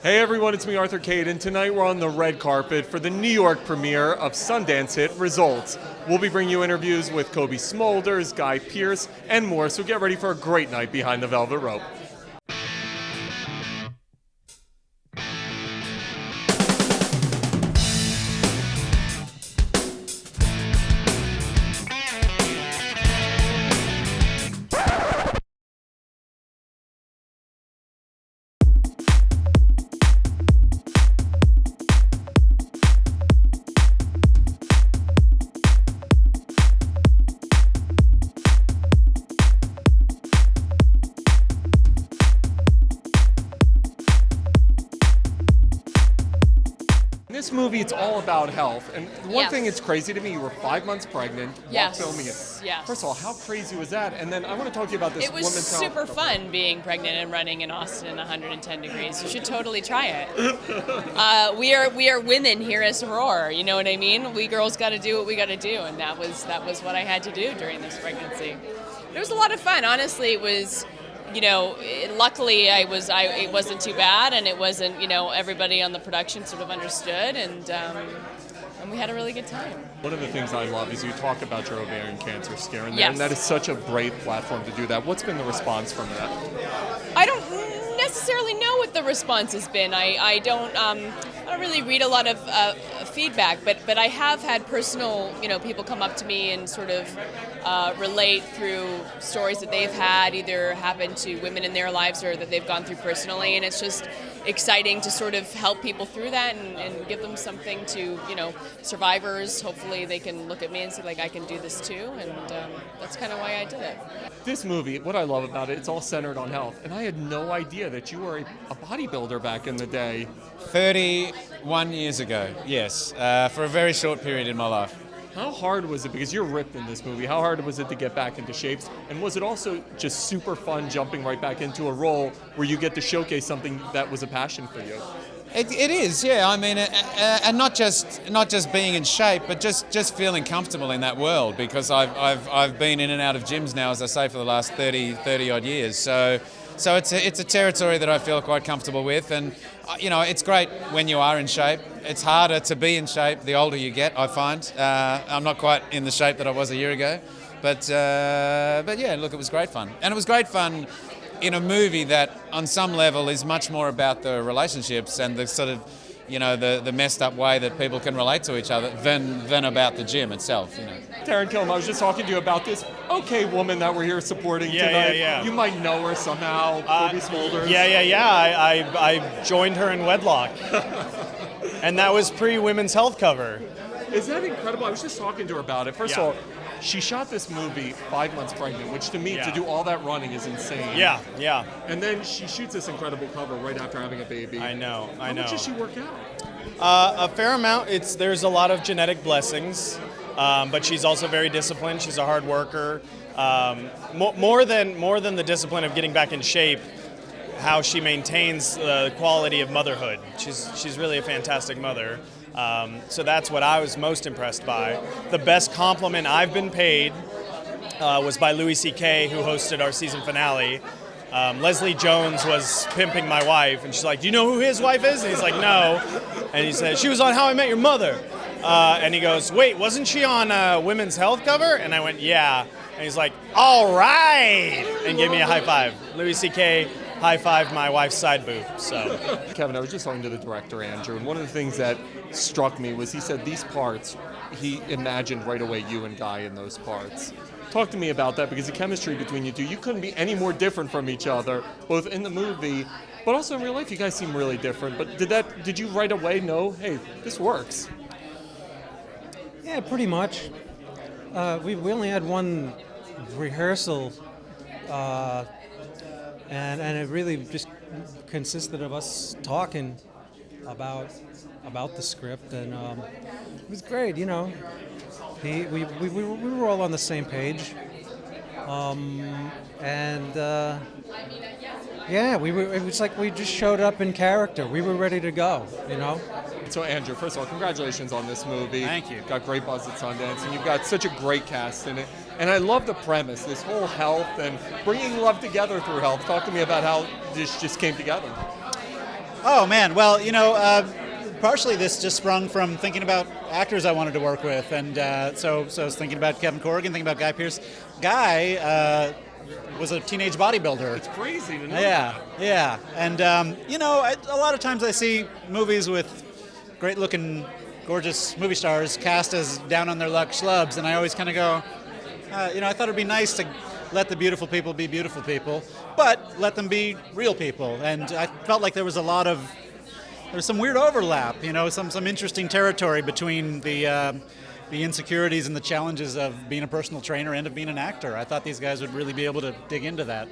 Hey everyone, it's me, Arthur Kade, and tonight we're on the red carpet for the New York premiere of Sundance hit Results. We'll be bringing you interviews with Cobie Smulders, Pearce, and more, so get ready for a great night behind the velvet rope. This movie, it's all about health. And one thing that's crazy to me, you were 5 months pregnant while filming it. Yes. First of all, how crazy was that? And then I want to talk to you about this women's health. It was super fun being pregnant and running in Austin in 110 degrees. You should totally try it. We are women here at Soror, you know what I mean? We girls got to do what we got to do, and that was what I had to do during this pregnancy. It was a lot of fun. Honestly, it was. Luckily it wasn't too bad, and it wasn't, everybody on the production sort of understood, and we had a really good time. One of the things I love is you talk about your ovarian cancer scare, and, yes. and that is such a great platform to do that. What's been the response from that? I don't necessarily know what the response has been. I don't really read a lot of feedback, but I have had personal, people come up to me and sort of relate through stories that they've had either happen to women in their lives or that they've gone through personally, and it's just exciting to sort of help people through that and give them something to, survivors. Hopefully they can look at me and say, like, I can do this too, and that's kind of why I did it. This movie, what I love about it, it's all centered on health, and I had no idea that you were a bodybuilder back in the day. 31 years ago, yes, for a very short period in my life. How hard was it, because you're ripped in this movie, how hard was it to get back into shape? And was it also just super fun jumping right back into a role where you get to showcase something that was a passion for you? It is, yeah. I mean, and not just being in shape, but just feeling comfortable in that world, because I've been in and out of gyms now, as I say, for the last 30 odd years. So it's a territory that I feel quite comfortable with, and it's great when you are in shape. It's harder to be in shape the older you get, I find. I'm not quite in the shape that I was a year ago, but yeah, look, it was great fun, and it was great fun in a movie that, on some level, is much more about the relationships and the sort of, the messed up way that people can relate to each other than about the gym itself. Taran Killam, I was just talking to you about this woman that we're here supporting tonight. Yeah. You might know her somehow, Cobie Smulders. Yeah. I joined her in wedlock. And that was pre-women's health cover. Is that incredible? I was just talking to her about it. First of all, she shot this movie 5 months pregnant, which to me, to do all that running is insane. Yeah. And then she shoots this incredible cover right after having a baby. I know. How much does she work out? A fair amount. There's a lot of genetic blessings, but she's also very disciplined. She's a hard worker. More than the discipline of getting back in shape, how she maintains the quality of motherhood. She's really a fantastic mother. So that's what I was most impressed by. The best compliment I've been paid was by Louis C.K., who hosted our season finale. Leslie Jones was pimping my wife, and she's like, "Do you know who his wife is?" And he's like, "No." And he said, "She was on How I Met Your Mother." And he goes, "Wait, wasn't she on Women's Health cover?" And I went, "Yeah." And he's like, "All right," and gave me a high five. Louis C.K. high-fived my wife's side boob. So, Kevin, I was just talking to the director, Andrew, and one of the things that struck me was he said these parts, he imagined right away you and Guy in those parts. Talk to me about that, because the chemistry between you two, you couldn't be any more different from each other, both in the movie, but also in real life. You guys seem really different. But did you right away know, hey, this works? Yeah, pretty much. We only had one rehearsal, and it really just consisted of us talking about the script, and it was great. We were all on the same page, and it was like we just showed up in character. We were ready to go. So Andrew, first of all, congratulations on this movie. Thank you. Got great buzz at Sundance, and you've got such a great cast in it. And I love the premise, this whole health and bringing love together through health. Talk to me about how this just came together. Oh man, well, partially this just sprung from thinking about actors I wanted to work with, and so I was thinking about Kevin Corrigan, thinking about Guy Pearce. Guy was a teenage bodybuilder. It's crazy to know. Yeah, and a lot of times I see movies with great-looking, gorgeous movie stars cast as down-on-their-luck schlubs, and I always kind of go, I thought it'd be nice to let the beautiful people be beautiful people, but let them be real people. And I felt like there was some weird overlap, some interesting territory between the insecurities and the challenges of being a personal trainer and of being an actor. I thought these guys would really be able to dig into that.